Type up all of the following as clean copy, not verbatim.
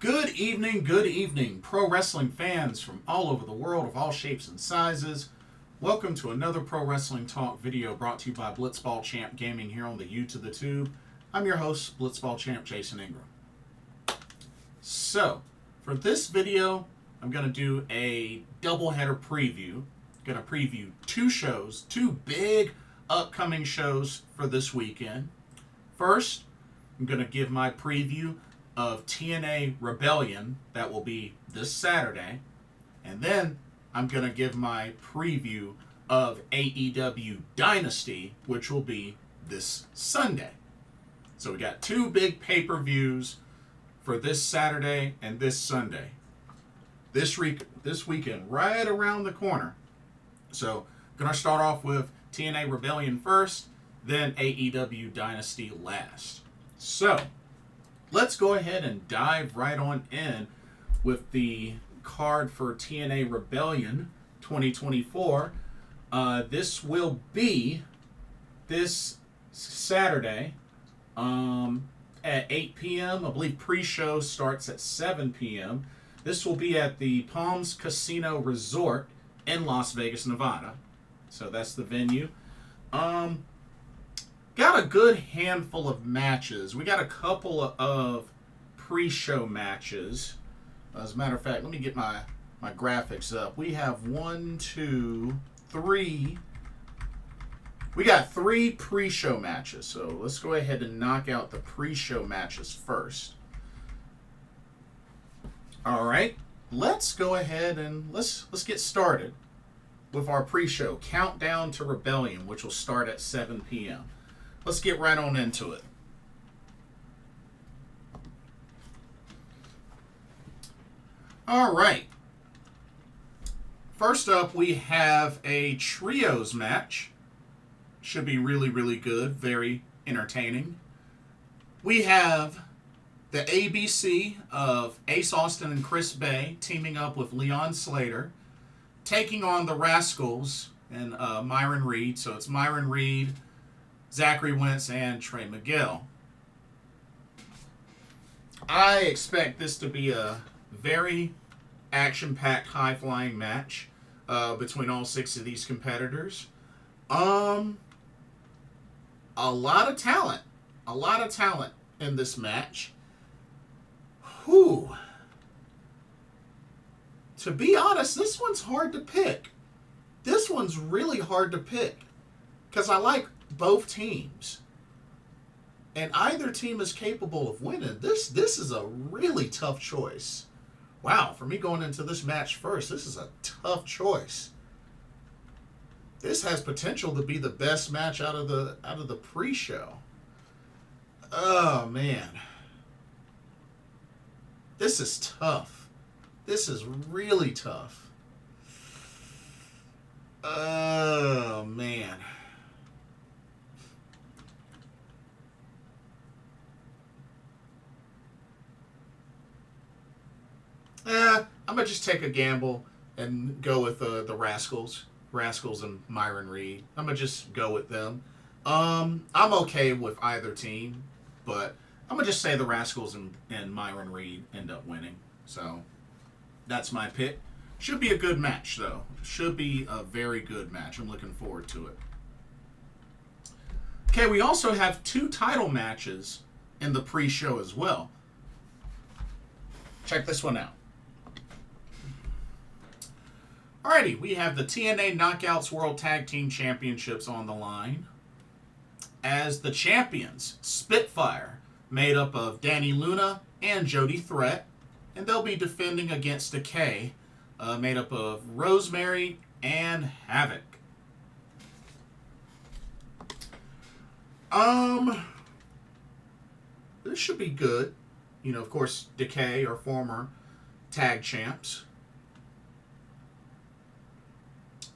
Good evening, pro wrestling fans from all over the world of all shapes and sizes. Welcome to another Pro Wrestling Talk video brought to you by Blitzball Champ Gaming here on the U to the Tube. I'm your host, Blitzball Champ Jason Ingram. So, for this video, I'm going to do a doubleheader preview. I'm going to preview two big upcoming shows for this weekend. First, I'm going to give my preview of TNA Rebellion, that will be this Saturday, and then I'm going to give my preview of AEW Dynasty, which will be this Sunday. So we got two big pay-per-views for this Saturday and this Sunday. This weekend, right around the corner. So I'm going to start off with TNA Rebellion first, then AEW Dynasty last. So let's go ahead and dive right on in with the card for TNA Rebellion 2024. This will be this Saturday at 8 p.m. I believe pre-show starts at 7 p.m. This will be at the Palms Casino Resort in Las Vegas, Nevada. So that's the venue. Got a good handful of matches. We got a couple of pre-show matches. As a matter of fact, let me get my graphics up. We have 3. We got 3 pre-show matches. So let's go ahead and knock out the pre-show matches first. All right, let's go ahead and let's get started with our pre-show Countdown to Rebellion, which will start at 7 p.m. Let's get right on into it. All right. First up, we have a trios match. Should be really, really good. Very entertaining. We have the ABC of Ace Austin and Chris Bay teaming up with Leon Slater, taking on the Rascalz and Myron Reed. So it's Myron Reed, Zachary, Wentz, and Trey, Miguel. I expect this to be a very action-packed, high-flying match between all 6 of these competitors. A lot of talent in this match. Whew. To be honest, this one's hard to pick. This one's really hard to pick because I like both teams, and either team is capable of winning. This is a really tough choice. Wow, for me going into this match first, this is a tough choice. This has potential to be the best match out of the pre-show. Oh man, this is tough. This is really tough. Oh man. I'm going to just take a gamble and go with the Rascalz and Myron Reed. I'm going to just go with them. I'm okay with either team, but I'm going to just say the Rascalz and Myron Reed end up winning. So that's my pick. Should be a good match, though. Should be a very good match. I'm looking forward to it. Okay, we also have 2 title matches in the pre-show as well. Check this one out. Alrighty, we have the TNA Knockouts World Tag Team Championships on the line. As the champions, Spitfire, made up of Dani Luna and Jody Threat, and they'll be defending against Decay, made up of Rosemary and Havok. This should be good. You know, of course, Decay are former tag champs.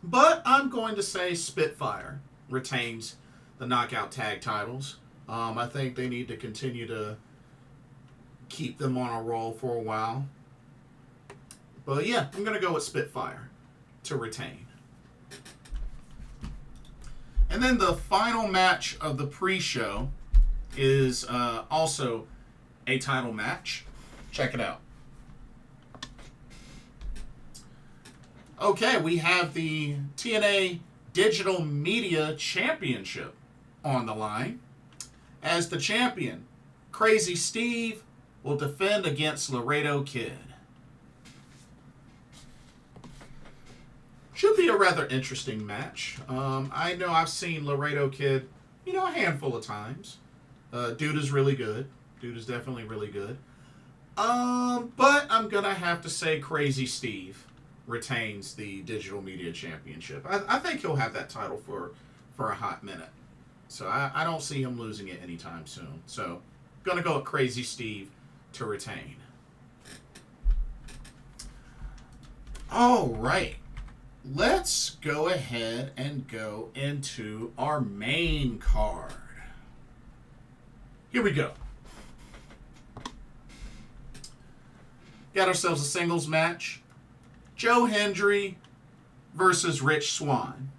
But I'm going to say Spitfire retains the Knockout Tag titles. I think they need to continue to keep them on a roll for a while. But yeah, I'm going to go with Spitfire to retain. And then the final match of the pre-show is also a title match. Check it out. Okay, we have the TNA Digital Media Championship on the line. As the champion, Crazy Steve will defend against Laredo Kid. Should be a rather interesting match. I know I've seen Laredo Kid, a handful of times. Dude is really good. Dude is definitely really good. But I'm going to have to say Crazy Steve retains the Digital Media Championship. I think he'll have that title for a hot minute. So I don't see him losing it anytime soon. So going to go with Crazy Steve to retain. All right. Let's go ahead and go into our main card. Here we go. Got ourselves a singles match. Hendry versus Rich Swann.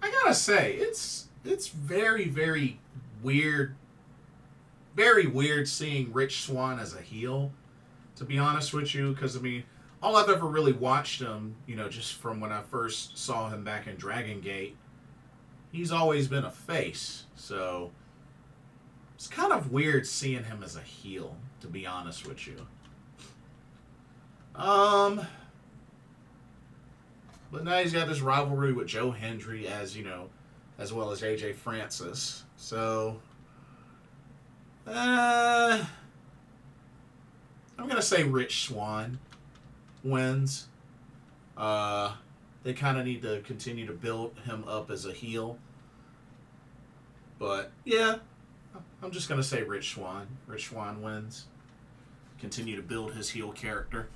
I gotta say, it's very, very weird. Very weird seeing Rich Swann as a heel, to be honest with you, because, all I've ever really watched him, just from when I first saw him back in Dragon Gate, he's always been a face. So it's kind of weird seeing him as a heel, to be honest with you. But now he's got this rivalry with Hendry as well as AJ Francis. So, I'm going to say Rich Swann wins. They kind of need to continue to build him up as a heel. But, yeah, I'm just going to say Rich Swann. Rich Swann wins. Continue to build his heel character.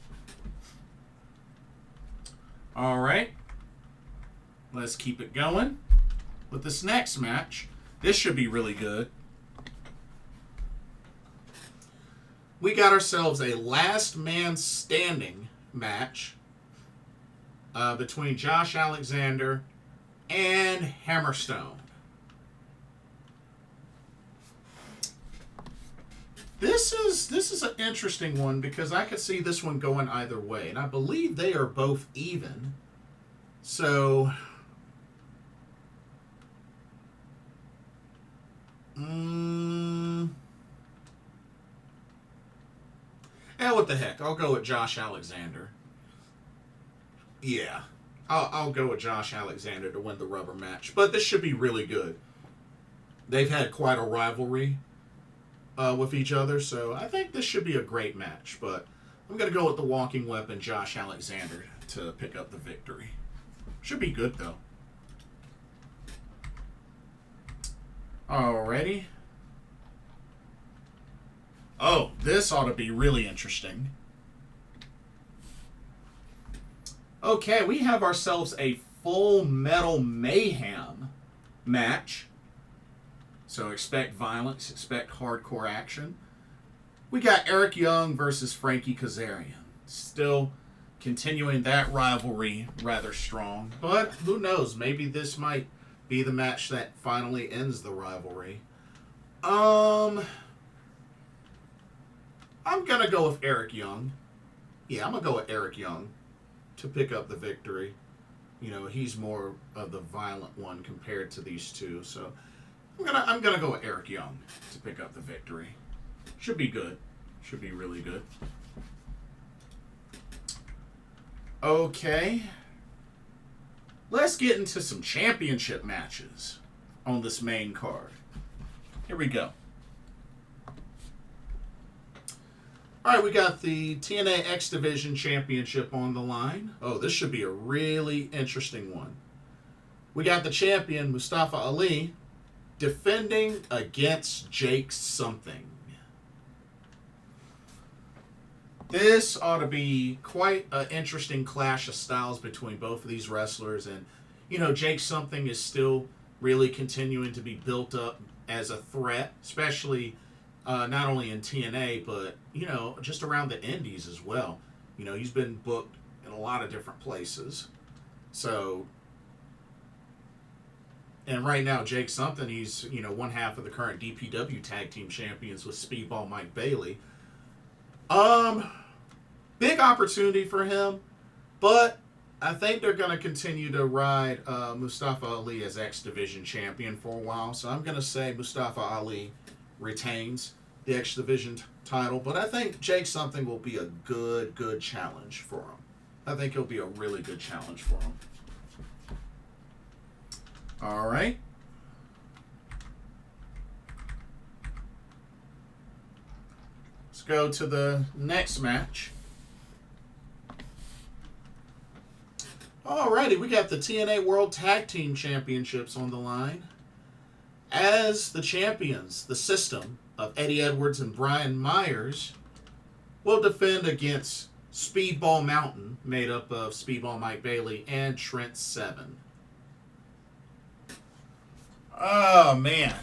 All right. Let's keep it going with this next match. This should be really good. We got ourselves a last man standing match between Josh Alexander and Hammerstone. This is an interesting one because I could see this one going either way, and I believe they are both even. So, what the heck? I'll go with Josh Alexander. Yeah, I'll go with Josh Alexander to win the rubber match. But this should be really good. They've had quite a rivalry with each other, so I think this should be a great match. But I'm going to go with the walking weapon, Josh Alexander, to pick up the victory. Should be good, though. Alrighty. Oh, this ought to be really interesting. Okay, we have ourselves a Full Metal Mayhem match. So expect violence, expect hardcore action. We got Eric Young versus Frankie Kazarian. Still continuing that rivalry rather strong. But who knows, maybe this might be the match that finally ends the rivalry. I'm going to go with Eric Young. Yeah, I'm going to go with Eric Young to pick up the victory. He's more of the violent one compared to these two. So I'm gonna go with Eric Young to pick up the victory. Should be good. Should be really good. Okay. Let's get into some championship matches on this main card. Here we go. All right, we got the TNA X Division Championship on the line. Oh, this should be a really interesting one. We got the champion, Mustafa Ali, defending against Jake Something. This ought to be quite an interesting clash of styles between both of these wrestlers. And, Jake Something is still really continuing to be built up as a threat, especially not only in TNA, but, just around the indies as well. He's been booked in a lot of different places. So, and right now, Jake Something, he's, one half of the current DPW Tag Team Champions with Speedball Mike Bailey. big opportunity for him, but I think they're going to continue to ride Mustafa Ali as X Division champion for a while. So I'm going to say Mustafa Ali retains the X Division title, but I think Jake Something will be a good challenge for him. I think it'll be a really good challenge for him. All right. Let's go to the next match. Alrighty, we got the TNA World Tag Team Championships on the line. As the champions, the System of Eddie Edwards and Brian Myers will defend against Speedball Mountain, made up of Speedball Mike Bailey and Trent Seven. Oh, man.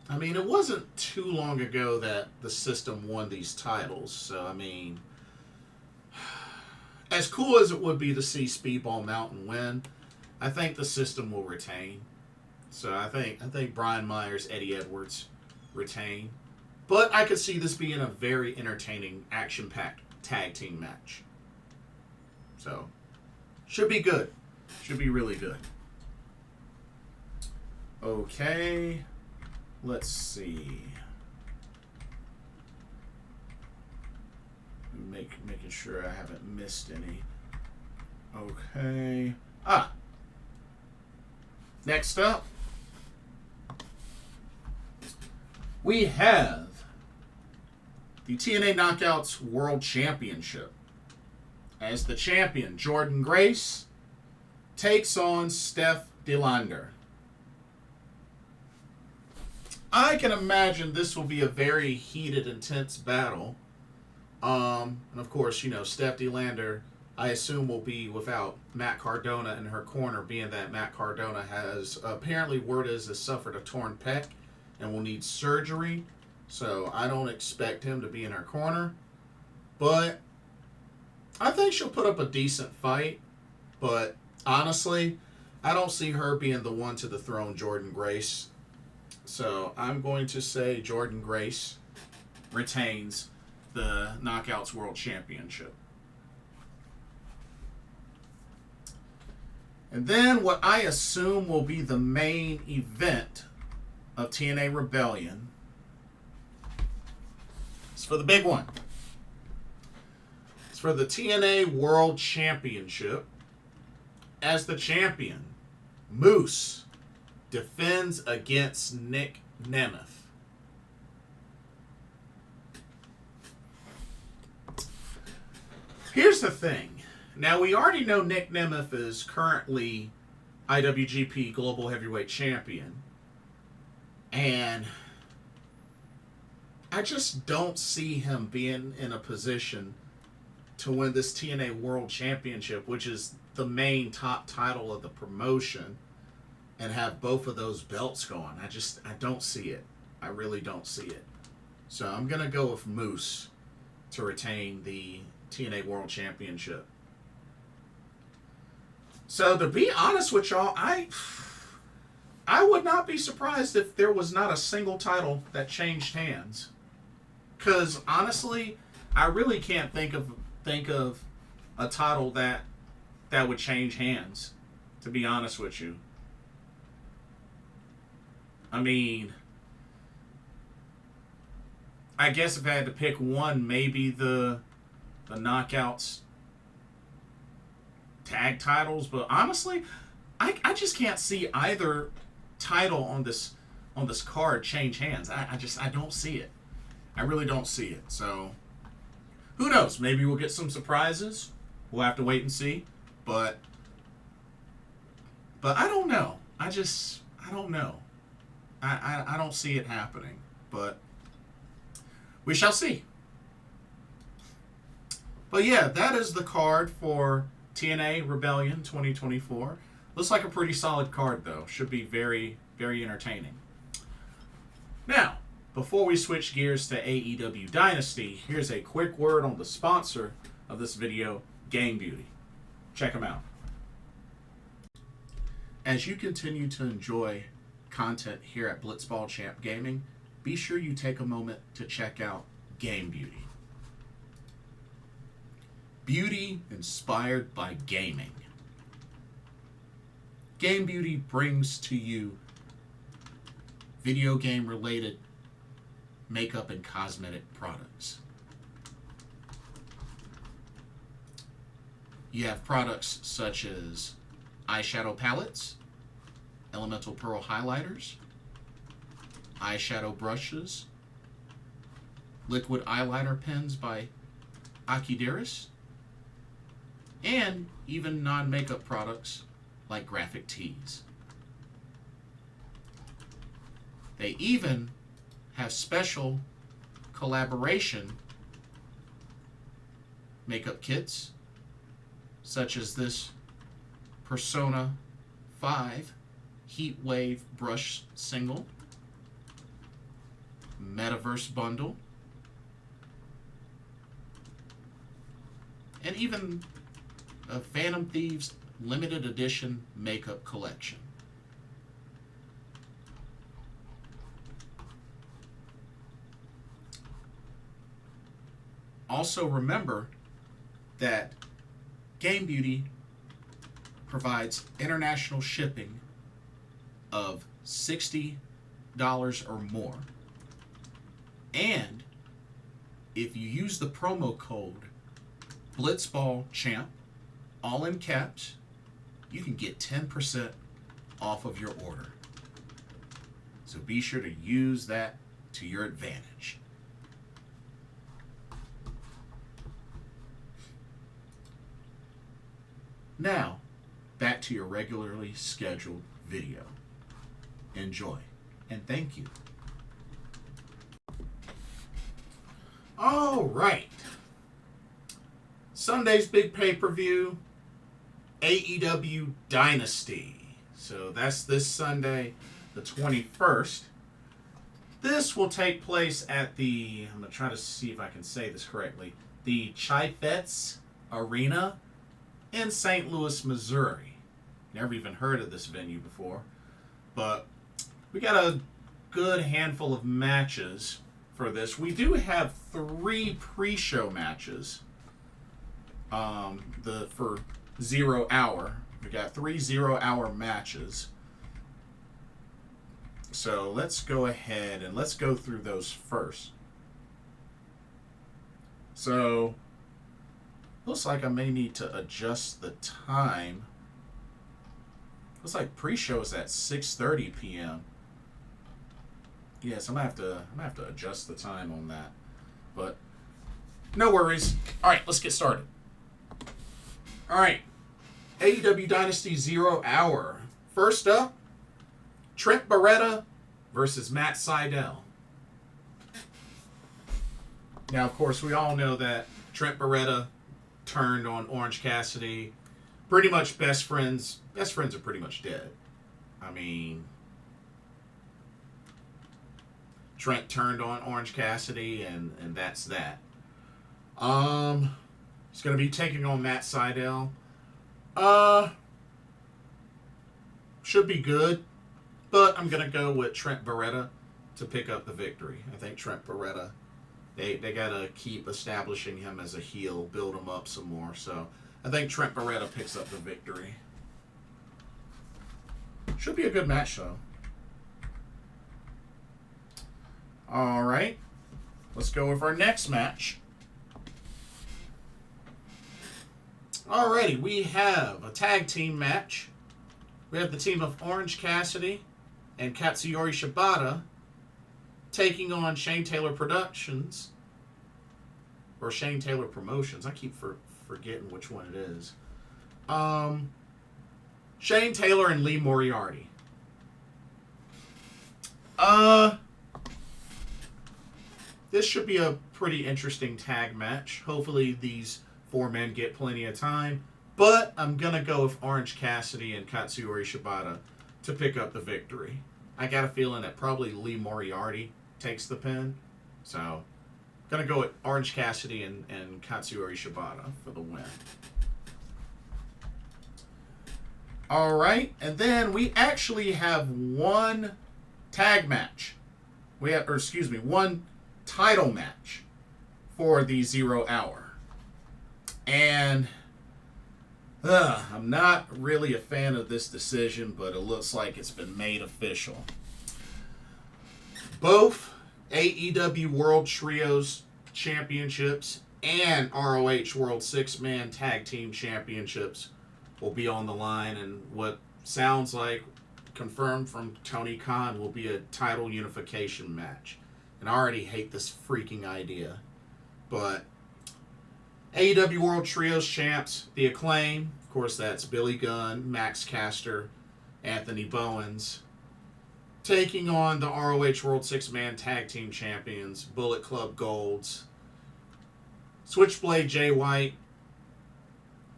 I mean, it wasn't too long ago that the System won these titles, so I mean, as cool as it would be to see Speedball Mountain win, I think the System will retain. So I think Brian Myers, Eddie Edwards retain. But I could see this being a very entertaining, action-packed tag team match. So, should be good. Should be really good. Okay. Let's see. Making sure I haven't missed any. Okay. Next up, we have the TNA Knockouts World Championship. As the champion, Jordynne Grace takes on Steph DeLander. I can imagine this will be a very heated, intense battle. And of course, you know, Steph DeLander, I assume, will be without Matt Cardona in her corner, being that Matt Cardona has, apparently word is, has suffered a torn pec and will need surgery. So I don't expect him to be in her corner. But I think she'll put up a decent fight. But honestly, I don't see her being the one to dethrone Jordynne Grace. So I'm going to say Jordynne Grace retains the Knockouts World Championship. And then what I assume will be the main event of TNA Rebellion is for the big one. It's for the TNA World Championship. As the champion, Moose defends against Nick Nemeth. Here's the thing. Now, we already know Nick Nemeth is currently IWGP Global Heavyweight Champion. And I just don't see him being in a position to win this TNA World Championship, which is the main top title of the promotion, and have both of those belts going. I don't see it. I really don't see it. So I'm going to go with Moose to retain the TNA World Championship. So to be honest with y'all, I would not be surprised if there was not a single title that changed hands. Because honestly, I really can't think of a title that would change hands, to be honest with you. I mean, I guess if I had to pick one, maybe the Knockouts tag titles, but honestly, I just can't see either title on this card change hands. I don't see it. I really don't see it. So who knows? Maybe we'll get some surprises. We'll have to wait and see. But I don't know. I don't know. I don't see it happening. But we shall see. But yeah, that is the card for TNA Rebellion 2024. Looks like a pretty solid card, though. Should be very, very entertaining. Now, before we switch gears to AEW Dynasty, here's a quick word on the sponsor of this video, Game Beauty. Check them out. As you continue to enjoy content here at Blitzball Champ Gaming, be sure you take a moment to check out Game Beauty. beauty inspired by gaming. Game Beauty brings to you video game related makeup and cosmetic products. You have products such as eyeshadow palettes, elemental pearl highlighters, eyeshadow brushes, liquid eyeliner pens by Akideris, and even non-makeup products like graphic tees. They even have special collaboration makeup kits, such as this Persona 5 Heat Wave Brush Single, Metaverse Bundle, and even a Phantom Thieves limited edition makeup collection. Also remember that Game Beauty provides international shipping of $60 or more. And if you use the promo code BlitzballChamp, all in caps, you can get 10% off of your order. So be sure to use that to your advantage. Now, back to your regularly scheduled video. Enjoy, and thank you. All right. Sunday's big pay-per-view, AEW Dynasty. So that's this Sunday, the 21st. This will take place at the, I'm going to try to see if I can say this correctly, the Chaifetz Arena in St. Louis, Missouri. Never even heard of this venue before, but we got a good handful of matches for this. We do have 3 pre-show matches for 0 hour. We got 3 0-hour matches. So let's go ahead and let's go through those first. So looks like I may need to adjust the time. Looks like pre-show is at 6:30 p.m. Yes, I'm gonna have to adjust the time on that. But no worries. All right, let's get started. All right, AEW Dynasty 0 hour. First up, Trent Beretta versus Matt Sydal. Now, of course, we all know that Trent Beretta turned on Orange Cassidy. Pretty much best friends. Best friends are pretty much dead. I mean, Trent turned on Orange Cassidy, and that's that. He's going to be taking on Matt Sydal. Should be good, but I'm going to go with Trent Beretta to pick up the victory. I think Trent Beretta, they got to keep establishing him as a heel, build him up some more. So I think Trent Beretta picks up the victory. Should be a good match, though. All right. Let's go with our next match. Alrighty, we have a tag team match. We have the team of Orange Cassidy and Katsuyori Shibata taking on Shane Taylor Productions. Or Shane Taylor Promotions. I keep forgetting which one it is. Shane Taylor and Lee Moriarty. This should be a pretty interesting tag match. Hopefully these 4 men get plenty of time. But I'm going to go with Orange Cassidy and Katsuyori Shibata to pick up the victory. I got a feeling that probably Lee Moriarty takes the pin. So, I'm going to go with Orange Cassidy and Katsuyori Shibata for the win. Alright, and then we actually have one tag match. One title match for the 0 hour. And I'm not really a fan of this decision, but it looks like it's been made official. Both AEW World Trios Championships and ROH World Six-Man Tag Team Championships will be on the line, and what sounds like, confirmed from Tony Khan, will be a title unification match. And I already hate this freaking idea. But AEW World Trios Champs, The Acclaim, of course that's Billy Gunn, Max Caster, Anthony Bowens, taking on the ROH World Six-Man Tag Team Champions, Bullet Club Golds, Switchblade Jay White,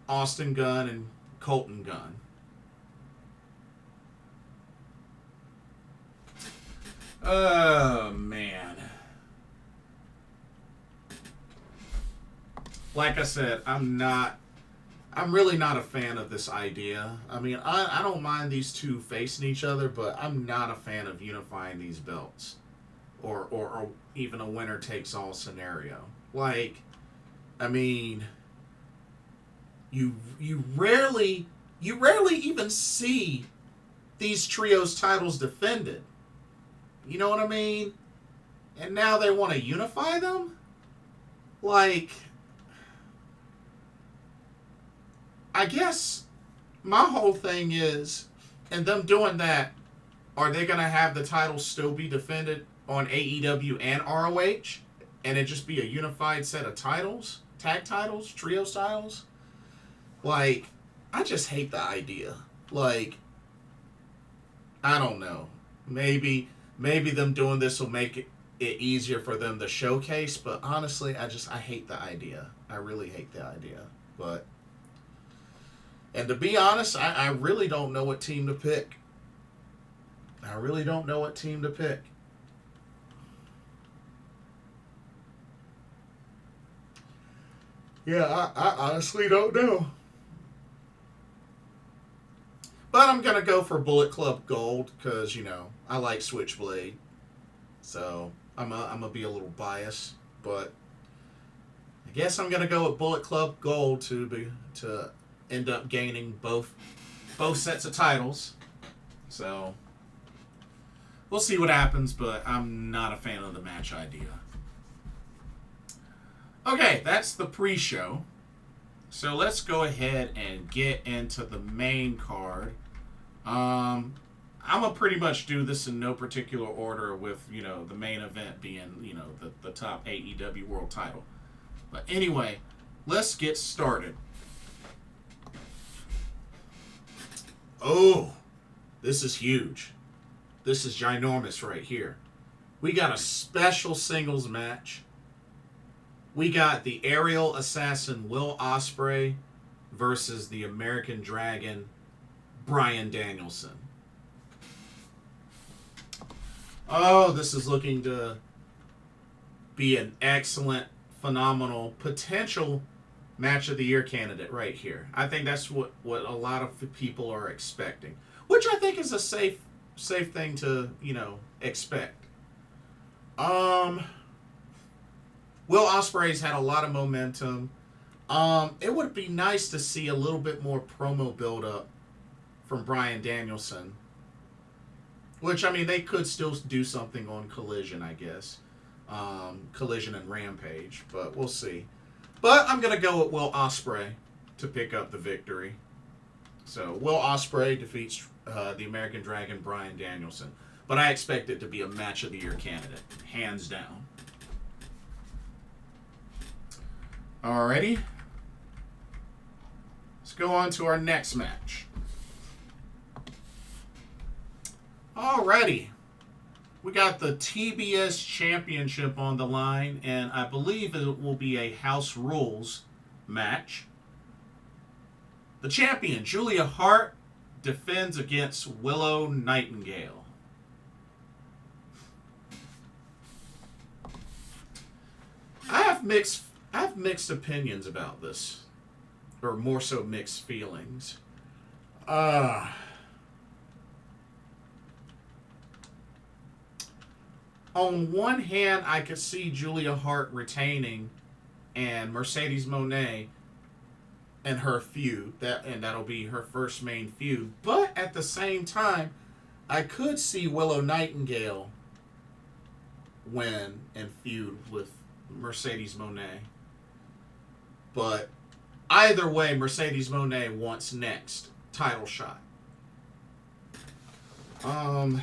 Austin Gunn, and Colton Gunn. Oh, man. Like I said, I'm really not a fan of this idea. I mean, I don't mind these two facing each other, but I'm not a fan of unifying these belts. Or even a winner-takes-all scenario. Like, I mean, you rarely even see these trios titles defended. You know what I mean? And now they want to unify them? Like, I guess my whole thing is, and them doing that, are they going to have the titles still be defended on AEW and ROH? And it just be a unified set of titles? Tag titles? Trio styles? Like, I just hate the idea. Like, I don't know. Maybe them doing this will make it easier for them to showcase, but honestly, I hate the idea. I really hate the idea. And to be honest, I really don't know what team to pick. I really don't know what team to pick. Yeah, I honestly don't know. But I'm going to go for Bullet Club Gold because, you know, I like Switchblade. So I'm going to be a little biased. But I guess I'm going to go with Bullet Club Gold to end up gaining both sets of titles. So we'll see what happens, but I'm not a fan of the match idea. Okay, that's the pre-show. So let's go ahead and get into the main card. I'm going to pretty much do this in no particular order with, you know, the main event being, you know, the top AEW world title. But anyway, let's get started. Oh, this is huge. This is ginormous right here. We got a special singles match. We got the aerial assassin Will Ospreay versus the American Dragon Bryan Danielson. Oh, this is looking to be an excellent, phenomenal, potential match of the year candidate right here. I think that's what a lot of people are expecting, which I think is a safe thing to, you know, expect. Will Ospreay's had a lot of momentum. It would be nice to see a little bit more promo build-up from Bryan Danielson. Which, I mean, they could still do something on Collision, I guess. Collision and Rampage, but we'll see. But I'm going to go with Will Ospreay to pick up the victory. So, Will Ospreay defeats the American Dragon Bryan Danielson. But I expect it to be a match of the year candidate, hands down. Alrighty. Let's go on to our next match. Alrighty. We got the TBS Championship on the line, and I believe it will be a House Rules match. The champion, Julia Hart, defends against Willow Nightingale. I have mixed opinions about this, or more so mixed feelings. On one hand, I could see Julia Hart retaining and Mercedes Moné in her feud. That'll be her first main feud. But at the same time, I could see Willow Nightingale win and feud with Mercedes Moné. But either way, Mercedes Moné wants next title shot. I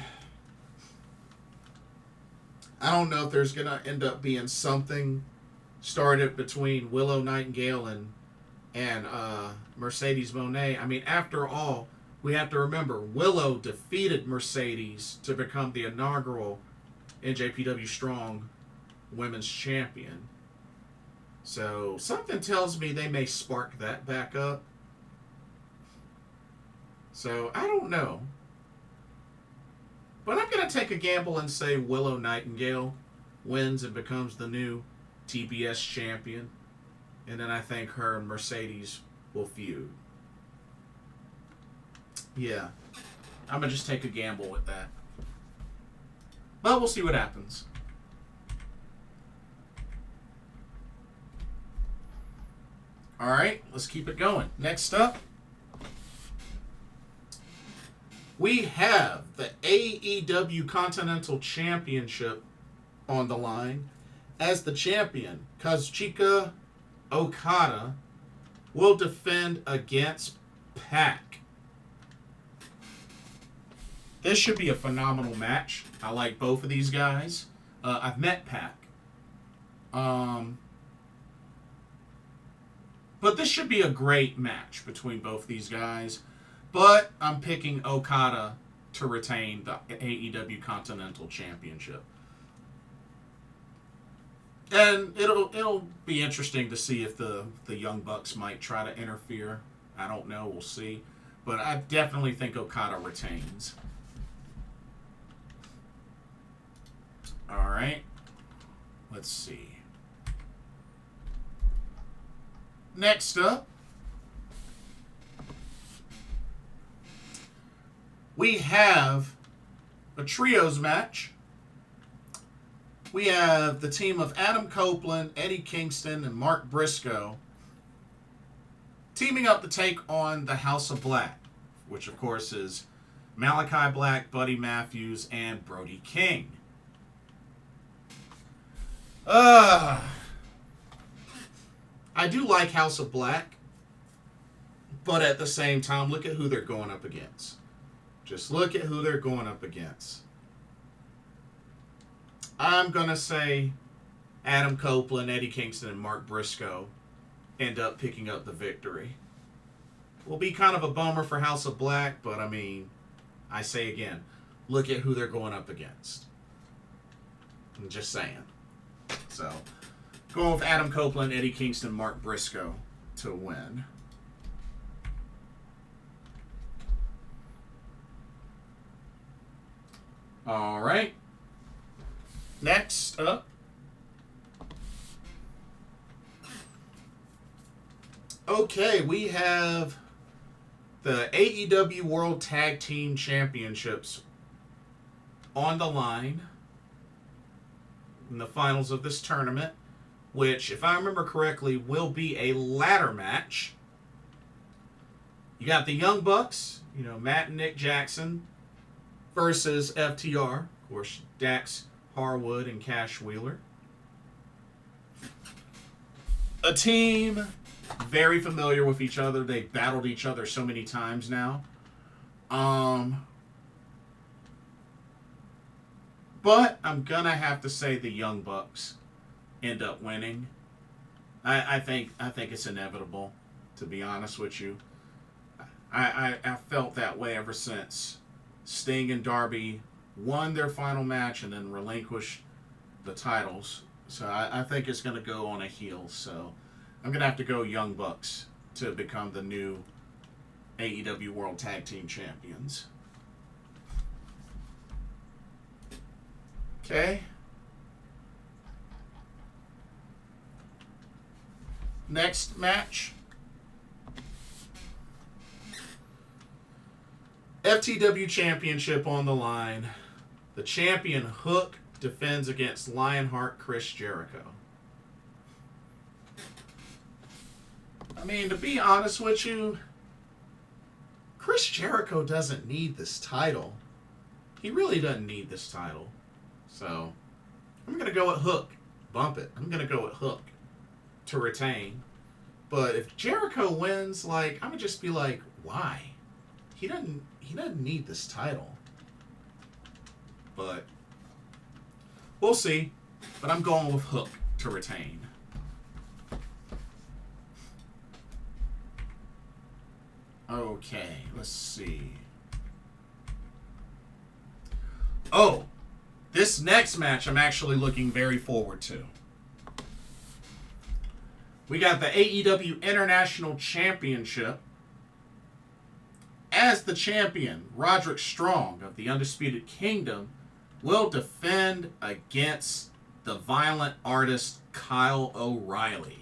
don't know if there's going to end up being something started between Willow Nightingale and Mercedes Moné. I mean, after all, we have to remember Willow defeated Mercedes to become the inaugural NJPW Strong Women's Champion. So something tells me they may spark that back up. So I don't know. But I'm going to take a gamble and say Willow Nightingale wins and becomes the new TBS champion. And then I think her and Mercedes will feud. Yeah. I'm going to just take a gamble with that. But we'll see what happens. All right, let's keep it going. Next up, we have the AEW Continental Championship on the line. As the champion, Kazuchika Okada will defend against Pac. This should be a phenomenal match. I like both of these guys. I've met Pac. But this should be a great match between both these guys. But I'm picking Okada to retain the AEW Continental Championship. And it'll be interesting to see if the Young Bucks might try to interfere. I don't know. We'll see. But I definitely think Okada retains. All right. Let's see. Next up, we have a trios match. We have the team of Adam Copeland, Eddie Kingston, and Mark Briscoe teaming up to take on the House of Black, which of course is Malachi Black, Buddy Matthews, and Brody King. I do like House of Black, but at the same time, look at who they're going up against. Just look at who they're going up against. I'm going to say Adam Copeland, Eddie Kingston, and Mark Briscoe end up picking up the victory. Will be kind of a bummer for House of Black, but I mean, I say again, look at who they're going up against. I'm just saying. So, going with Adam Copeland, Eddie Kingston, Mark Briscoe to win. All right. Next up. Okay, we have the AEW World Tag Team Championships on the line in the finals of this tournament, which, if I remember correctly, will be a ladder match. You got the Young Bucks, Matt and Nick Jackson, versus FTR, of course, Dax Harwood and Cash Wheeler. A team very familiar with each other. They battled each other so many times now. But I'm going to have to say the Young Bucks end up winning. I think it's inevitable, to be honest with you. I felt that way ever since Sting and Darby won their final match and then relinquished the titles. So I think it's going to go on a heel. So I'm going to have to go Young Bucks to become the new AEW World Tag Team Champions. Okay. Next match. FTW Championship on the line. The champion Hook defends against Lionheart Chris Jericho. I mean, to be honest with you, Chris Jericho doesn't need this title. He really doesn't need this title. So, I'm going to go with Hook. Bump it. I'm going to go with Hook to retain. But if Jericho wins, like, I'm going to just be like, why? He doesn't need this title. But we'll see. But I'm going with Hook to retain. Okay, let's see. Oh, this next match I'm actually looking very forward to. We got the AEW International Championship. As the champion, Roderick Strong of the Undisputed Kingdom will defend against the violent artist Kyle O'Reilly.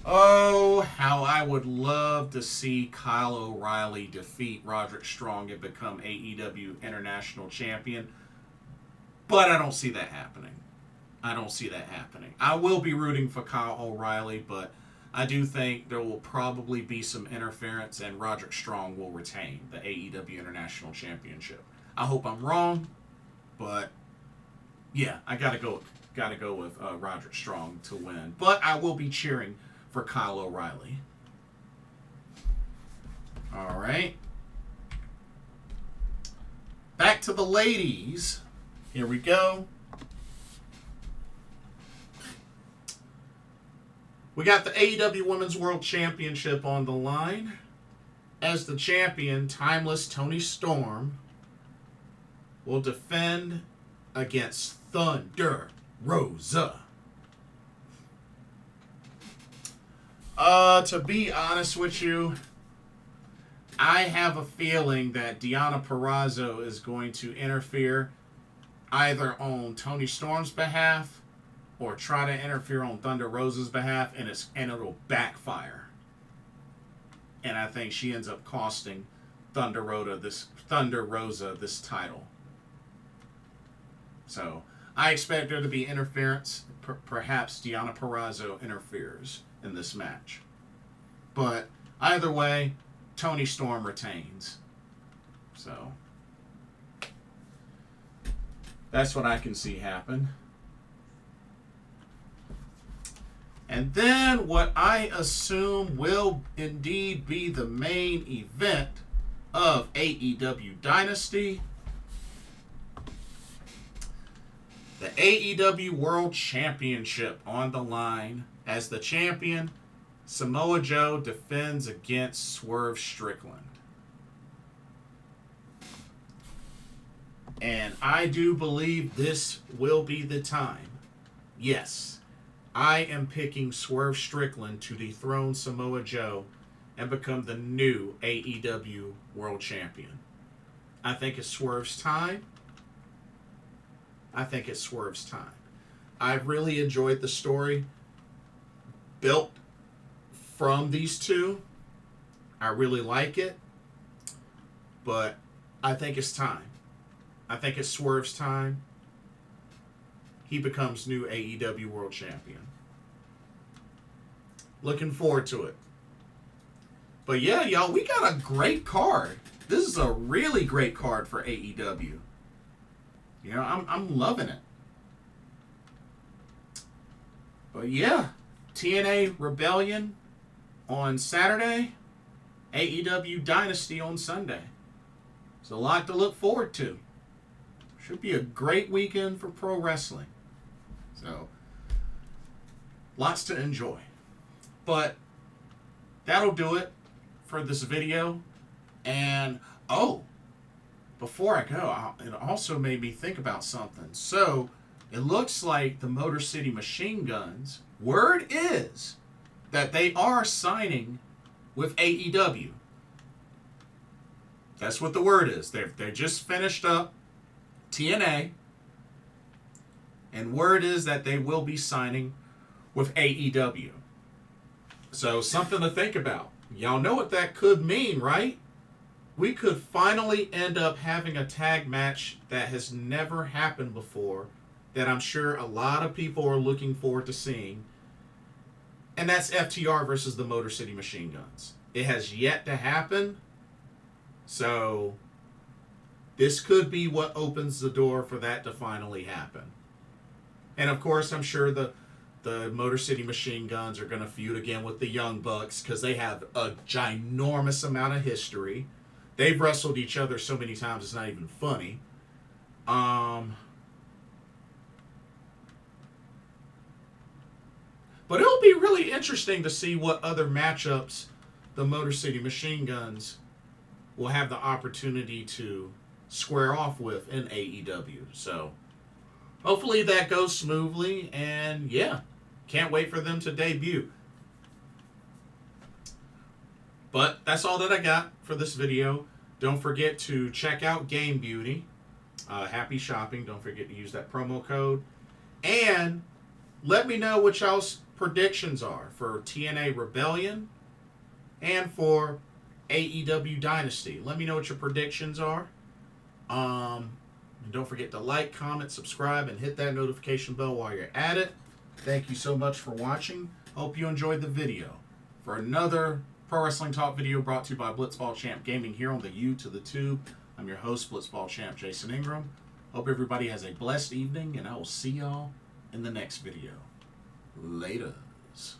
Oh, how I would love to see Kyle O'Reilly defeat Roderick Strong and become AEW International Champion. But I don't see that happening. I will be rooting for Kyle O'Reilly, but I do think there will probably be some interference and Roderick Strong will retain the AEW International Championship. I hope I'm wrong, but yeah, I gotta go with Roderick Strong to win. But I will be cheering for Kyle O'Reilly. All right. Back to the ladies. Here we go. We got the AEW Women's World Championship on the line. As the champion, Timeless Toni Storm will defend against Thunder Rosa. To be honest with you, I have a feeling that Deonna Purrazzo is going to interfere either on Toni Storm's behalf or try to interfere on Thunder Rosa's behalf, and it'll backfire. And I think she ends up costing Thunder Rosa this title. So I expect there to be interference. Perhaps Deonna Purrazzo interferes in this match. But either way, Toni Storm retains. So that's what I can see happen. And then what I assume will indeed be the main event of AEW Dynasty. The AEW World Championship on the line. As the champion, Samoa Joe defends against Swerve Strickland. And I do believe this will be the time. Yes, I am picking Swerve Strickland to dethrone Samoa Joe and become the new AEW World Champion. I think it's Swerve's time. I've really enjoyed the story built from these two. I really like it. But I think it's time. I think it's Swerve's time. He becomes new AEW World Champion. Looking forward to it. But yeah, y'all, we got a great card. This is a really great card for AEW. You know, I'm loving it. But yeah, TNA Rebellion on Saturday, AEW Dynasty on Sunday. It's a lot to look forward to. Should be a great weekend for pro wrestling. So, lots to enjoy. But that'll do it for this video. And, before I go, it also made me think about something. So, it looks like the Motor City Machine Guns, word is that they are signing with AEW. That's what the word is. They just finished up TNA. And word is that they will be signing with AEW. So something to think about. Y'all know what that could mean, right? We could finally end up having a tag match that has never happened before, that I'm sure a lot of people are looking forward to seeing. And that's FTR versus the Motor City Machine Guns. It has yet to happen. So this could be what opens the door for that to finally happen. And of course, I'm sure the Motor City Machine Guns are going to feud again with the Young Bucks because they have a ginormous amount of history. They've wrestled each other so many times it's not even funny. But it'll be really interesting to see what other matchups the Motor City Machine Guns will have the opportunity to square off with in AEW. So hopefully that goes smoothly, and yeah, can't wait for them to debut. But that's all that I got for this video. Don't forget to check out Game Beauty. Happy shopping. Don't forget to use that promo code. And let me know what y'all's predictions are for TNA Rebellion and for AEW Dynasty. Let me know what your predictions are. And don't forget to like, comment, subscribe, and hit that notification bell while you're at it. Thank you so much for watching. Hope you enjoyed the video. For another Pro Wrestling Talk video brought to you by Blitzball Champ Gaming here on the U to the Tube, I'm your host, Blitzball Champ Jason Ingram. Hope everybody has a blessed evening, and I will see y'all in the next video. Laters.